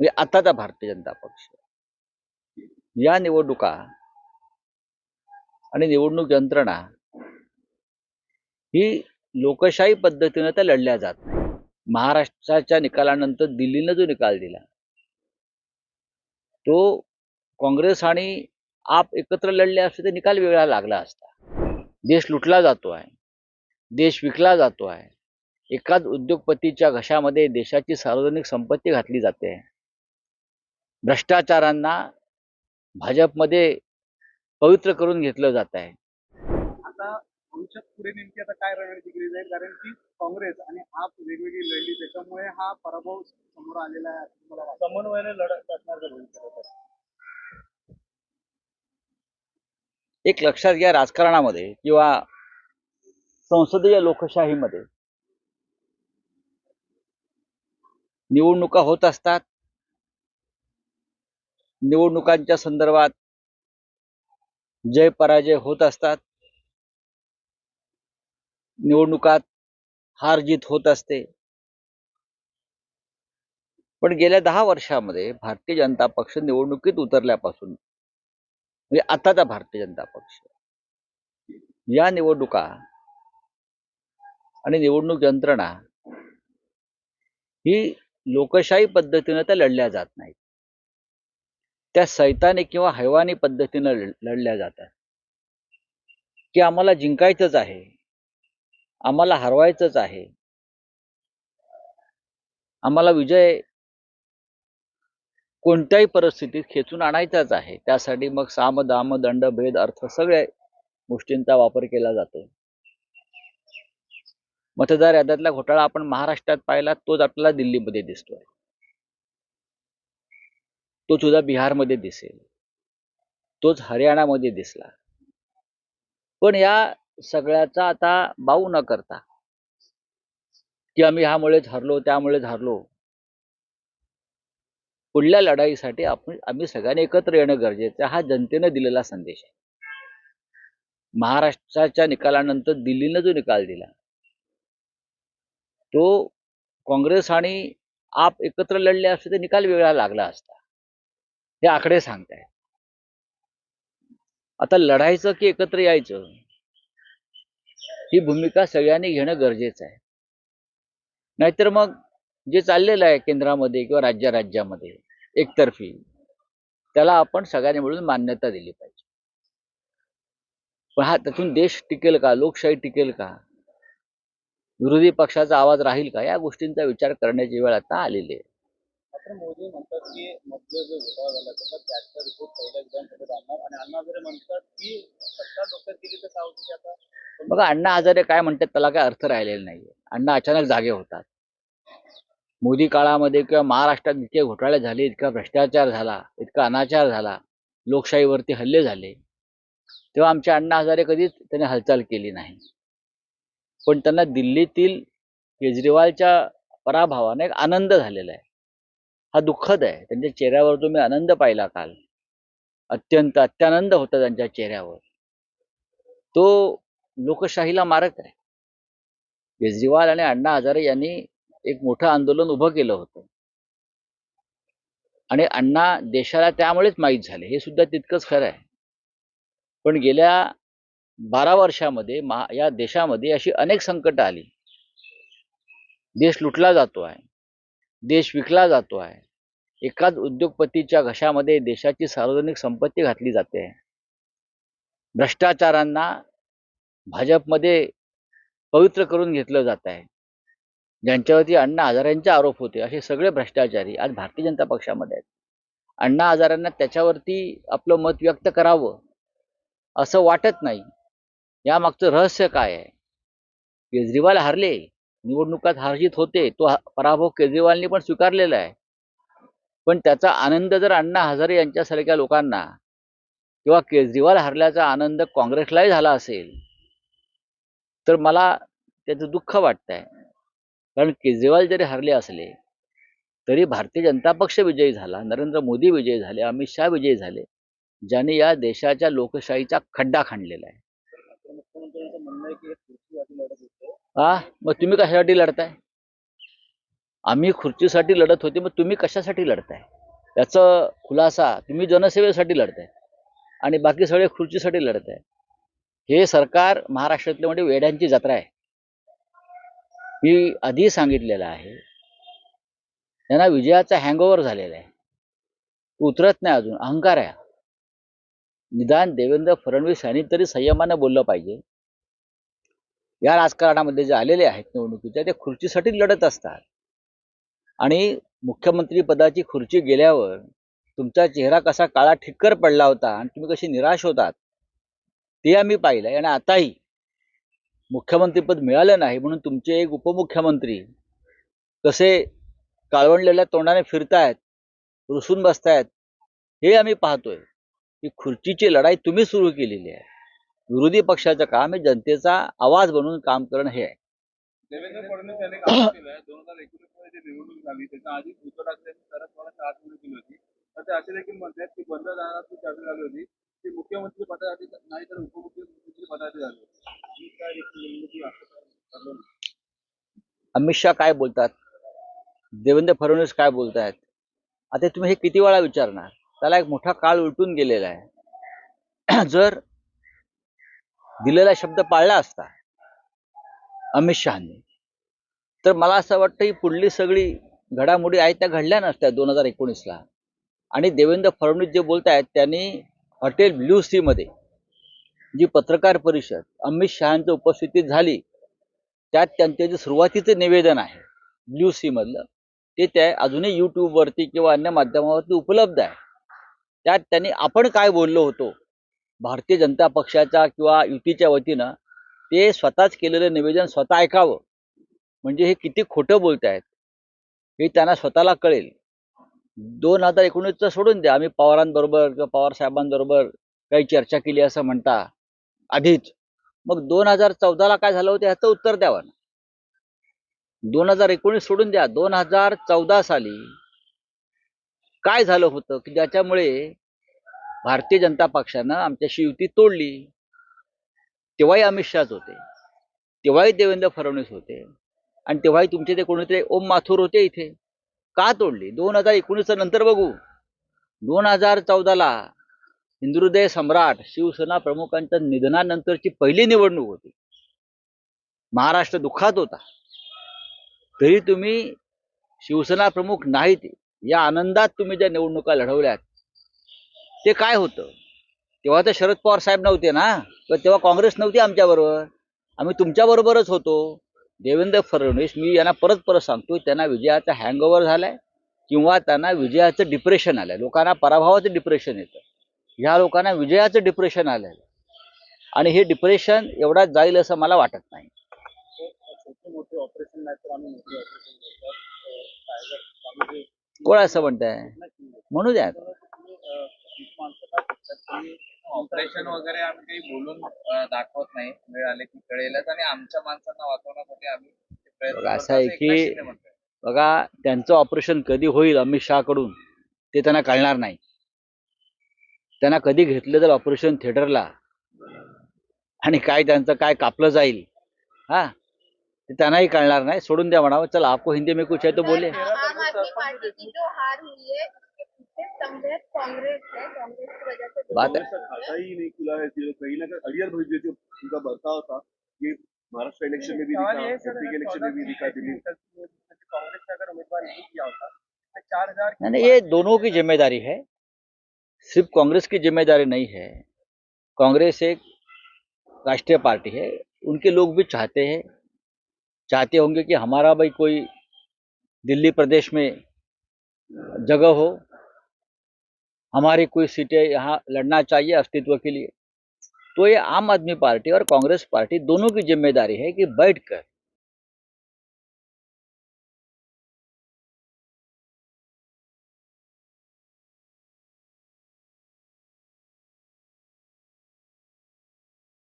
म्हणजे आताचा भारतीय जनता पक्ष या निवडणुका आणि निवडणूक यंत्रणा ही लोकशाही पद्धतीने त्या लढल्या जात नाही. महाराष्ट्राच्या निकालानंतर दिल्लीनं जो निकाल दिला तो काँग्रेस आणि आप एकत्र लढले असते तर निकाल वेगळा लागला असता. देश लुटला जातो आहे, देश विकला जातो आहे, एकाच उद्योगपतीच्या घशामध्ये देशाची सार्वजनिक संपत्ती घातली जाते, भ्रष्टाचारांना भाजपमध्ये पवित्र करून घेतलं जात आहे. आता भविष्यात पुढे नेमकी आता काय रणनीती केली जाईल, कारण की काँग्रेस आणि आप वेगवेगळी लढली त्याच्यामुळे हा पराभव समोर आलेला आहे. समन्वयाने लढत असणार का भविष्यात? एक लक्षात घ्या, राजकारणामध्ये किंवा संसदीय लोकशाहीमध्ये निवडणुका होत असतात. निवडणुकांच्या संदर्भात जय पराजय होत असतात. निवडणुकात हार जीत होत असते. पण गेल्या 10 वर्षामध्ये भारतीय जनता पक्ष निवडणुकीत उतरल्यापासून म्हणजे आताचा भारतीय जनता पक्ष या निवडणुका आणि निवडणूक यंत्रणा ही लोकशाही पद्धतीने त्या लढल्या जात नाहीत. त्या सैतानी किंवा हैवानी पद्धतीने लढल्या जातात की आम्हाला जिंकायचंच आहे, आम्हाला हरवायचंच आहे, आम्हाला विजय कोणत्याही परिस्थितीत खेचून आणायचाच आहे. त्यासाठी मग साम दाम दंड भेद अर्थ सगळ्या गोष्टींचा वापर केला जातो. मतदार याद्यातला घोटाळा आपण महाराष्ट्रात पाहिला, तोच आपल्याला दिल्लीमध्ये दिसतोय, तो सुद्धा बिहारमध्ये दिसेल, तोच हरियाणामध्ये दिसला. पण या सगळ्याचा आता बाऊ न करता की आम्ही ह्यामुळेच हरलो त्यामुळेच हरलो, पुढल्या लढाईसाठी आम्ही सगळ्यांनी एकत्र येणं गरजेचं हा जनतेने दिलेला संदेश आहे. महाराष्ट्राच्या निकालानंतर दिल्लीनं जो निकाल दिला तो काँग्रेस आणि आप एकत्र लढले असते तर निकाल वेगळा लागला असता. हे आकडे सांगतायत. आता लढायचं की एकत्र यायचं ही भूमिका सगळ्यांनी घेणं गरजेचं आहे. नाहीतर मग जे चाललेलं आहे केंद्रामध्ये किंवा राज्यामध्ये एकतर्फी, त्याला आपण सगळ्यांनी मिळून मान्यता दिली पाहिजे. पण हा त्यातून देश टिकेल का, लोकशाही टिकेल का, विरोधी पक्षाचा आवाज राहील का, या गोष्टींचा विचार करण्याची वेळ आता आलेली आहे. मात्र मोदी म्हणतात की मध्ये जो घोटाळा झाला त्याचा त्याचा रिपोर्ट पहिल्या विधानसभेत आणणार, आणि अण्णा हजारे म्हणतात की सत्ता डोक्यात गेली तर काय होतं की आता. बघा, अण्णा हजारे काय म्हणतात त्याला काय अर्थ राहिलेला नाहीये. अण्णा अचानक जागे होतात. मोदी काळामध्ये किंवा महाराष्ट्रात इतके घोटाळे झाले, इतका भ्रष्टाचार झाला, इतका अनाचार झाला, लोकशाहीवरती हल्ले झाले, तेव्हा आमच्या अण्णा हजारे कधीच त्याने हालचाल केली नाही. पण त्यांना दिल्लीतील केजरीवालच्या पराभवाने एक आनंद झालेला आहे. हा दुःखद आहे. त्यांच्या चेहऱ्यावर तुम्ही आनंद पाहिला काल, अत्यानंद होता त्यांच्या चेहऱ्यावर. तो लोकशाहीला मारक आहे. केजरीवाल आणि अण्णा हजारे यांनी एक मोठं आंदोलन उभं केलं होतं आणि अण्णा देशाला त्यामुळेच माहीत झाले, हे सुद्धा तितकंच खरं आहे. पण गेल्या 12 वर्षामध्ये या देशामध्ये अशी अनेक संकट आली. देश लुटला जातो आहे, देश विकला जातो आहे, एकाच उद्योगपतीच्या घशामध्ये देशाची सार्वजनिक संपत्ती घातली जाते, भ्रष्टाचारांना भाजपमध्ये पवित्र करून घेतलं जात आहे. ज्यांच्यावरती अण्णा हजारेंचे आरोप होते असे सगळे भ्रष्टाचारी आज भारतीय जनता पक्षामध्ये आहेत. अण्णा हजारेंना त्याच्यावरती आपलं मत व्यक्त करावं असं वाटत नाही. यामागचं रहस्य काय आहे? केजरीवाल हारले, निवडणुकात हारजीत होते, तो पराभव केजरीवालनी पण स्वीकारलेला आहे. पण त्याचा आनंद जर अण्णा हजारे यांच्यासारख्या लोकांना किंवा केजरीवाल हरल्याचा आनंद काँग्रेसलाही झाला असेल तर मला त्याचं दुःख वाटतंय. कारण केजरीवाल जरी हरले असले तरी भारतीय जनता पक्ष विजयी झाला, नरेंद्र मोदी विजयी झाले, अमित शहा विजयी झाले, ज्यांनी या देशाच्या लोकशाहीचा खड्डा खणलेला आहे. मुख्यमंत्र्यांचं म्हणणं आहे की खुर्चीसाठी लढत होते. मग तुम्ही कशासाठी लढताय? आम्ही खुर्चीसाठी लढत होते, मग तुम्ही कशासाठी लढताय? त्याचा खुलासा, तुम्ही जनसेवेसाठी लढताय आणि बाकी सगळे खुर्चीसाठी लढताय. हे सरकार महाराष्ट्रातले म्हणजे वेड्यांची जत्रा आहे. मी आधी सांगितलेलं आहे, त्यांना विजयाचा हँगओव्हर झालेला आहे. उतरत नाही अजून, अहंकार आहे. निदान देवेंद्र फडणवीस यांनी तरी संयमानं बोललं पाहिजे. या राजकारणामध्ये जे आलेले आहेत निवडणुकीच्या, ते खुर्चीसाठी लढत असतात आणि मुख्यमंत्री पदाची खुर्ची गेल्यावर तुमचा चेहरा कसा काळा ठिक्कर पडला होता आणि तुम्ही कशी निराश होतात ते आम्ही पाहिलंय. आणि आताही मुख्यमंत्रीपद मिळालं नाही म्हणून तुमचे एक उपमुख्यमंत्री कसे काळवंडलेल्या तोंडाने फिरतायत, रुसून बसतायत, हे आम्ही पाहतोय. ही खुर्चीची लढाई तुम्ही सुरू केलेली आहे. विरोधी पक्षाचं काम आहे जनतेचा आवाज बनवून काम करणं हे आहे. देवेंद्र फडणवीस यांनी काम केलंय 2019 मध्ये जी निवडणूक झाली त्याच्या आधी उद्धव ठाकरेंनी सरळ मला 4 निवडणूक दिली होती. तर ते असे देखील म्हणतात की बंद दाराची चर्चा झाली होती की मुख्यमंत्री पदासाठी नाही तर उपमुख्यमंत्री पदासाठी झाली होती. ही काय निवडणुकी असं ठरलं नाही. अमित शहा काय बोलतात, देवेंद्र फडणवीस काय बोलतायत, आता तुम्ही हे किती वेळा विचारणार? त्याला एक मोठा काळ उलटून गेलेला आहे. जर दिलेला शब्द पाळला असता अमित शहानी, तर मला असं वाटतं ही पुढली सगळी घडामोडी आहेत त्या घडल्या नसत्या 2019ला. आणि देवेंद्र फडणवीस जे बोलत आहेत त्यांनी हॉटेल ब्ल्यू सी मध्ये जी पत्रकार परिषद अमित शहाच्या उपस्थितीत झाली, त्यात त्यांचे जे सुरुवातीचं निवेदन आहे ब्ल्यू सी मधलं, ते त्या अजूनही यूट्यूबवरती किंवा अन्य माध्यमावरती उपलब्ध आहे. त्यात त्यांनी आपण काय बोललो होतो भारतीय जनता पक्षाच्या किंवा युतीच्या वतीनं, ते स्वतःच केलेलं निवेदन स्वतः ऐकावं. म्हणजे हे किती खोटं बोलतायत हे त्यांना स्वतःला कळेल. 2019चं सोडून द्या, आम्ही पवारांबरोबर किंवा पवार साहेबांबरोबर काही चर्चा केली असं म्हणता आधीच. मग 2014ला काय झालं होतं ह्याचं उत्तर द्यावं ना. 2019 सोडून द्या, 2014 साली काय झालं होतं की ज्याच्यामुळे भारतीय जनता पक्षानं आमच्याशी युती तोडली? तेव्हाही अमित शहाच होते, तेव्हाही देवेंद्र फडणवीस होते आणि तेव्हाही तुमचे ते कोणीतरी ओम माथुर होते इथे. का तोडली? 2019 नंतर बघू. 2014ला हिंदुहृदय सम्राट शिवसेना प्रमुखांच्या निधनानंतरची पहिली निवडणूक होती. महाराष्ट्र दुःखात होता, तरी तुम्ही शिवसेना प्रमुख नाहीत या आनंदात तुम्ही ज्या निवडणुका लढवल्यात, ते काय होतं? तेव्हा तर शरद पवार साहेब नव्हते ना, तेव्हा काँग्रेस नव्हती आमच्याबरोबर, आम्ही तुमच्याबरोबरच होतो. देवेंद्र फडणवीस, मी यांना परत परत सांगतो, त्यांना विजयाचा हँगओव्हर झालाय किंवा त्यांना विजयाचं डिप्रेशन आलंय. लोकांना पराभवाचं डिप्रेशन येतं, ह्या लोकांना विजयाचं डिप्रेशन आलंय आणि हे डिप्रेशन एवढ्यात जाईल असं मला वाटत नाही. छोटे मोठे ऑपरेशन नाही तर आम्ही मोठे ऑपरेशन कोण असं म्हणताय? म्हणू द्या. ऑपरेशन वगैरे आम्ही काही बोलून दाखवत नाही, वेळ आले की कळेलच. आणि आमच्या माणसांना वाचवण्यासाठी आम्ही प्रयत्न बघा, करतो असं आहे असं एकनाथ की शिंदे म्हणतात. बघा, त्यांचं ऑपरेशन कधी होईल अमित शहाकडून ते त्यांना कळणार नाही. त्यांना कधी घेतलं तर ऑपरेशन थिएटरला आणि काय त्यांचं काय कापलं जाईल हा, ते त्यांनाही कळणार नाही. सोडून द्या म्हणावं, चला आपको हिंदी में कुछ है तो बोले. आम आदमी पार्टी की जो हार हुई है इसके पीछे संघर्ष कांग्रेस है, कांग्रेस की वजह से बात कांग्रेस का खाता ही नहीं खुला है। कहीं ना कहीं अड़ियल भोजपुरी जो उनका बर्ताव था, ये महाराष्ट्र इलेक्शन में भी दिखा, एमपी के इलेक्शन में भी दिखा, दिल्ली कांग्रेस ने अगर उम्मीदवार नहीं किया होता तो 4000 नहीं, ये दोनों की जिम्मेदारी है, सिर्फ कांग्रेस की जिम्मेदारी नहीं है. कांग्रेस एक राष्ट्रीय पार्टी है, उनके लोग भी चाहते होंगे कि हमारा भाई कोई दिल्ली प्रदेश में जगह हो, हमारी कोई सीटें यहाँ लड़ना चाहिए अस्तित्व के लिए. तो ये आम आदमी पार्टी और कांग्रेस पार्टी दोनों की जिम्मेदारी है कि बैठकर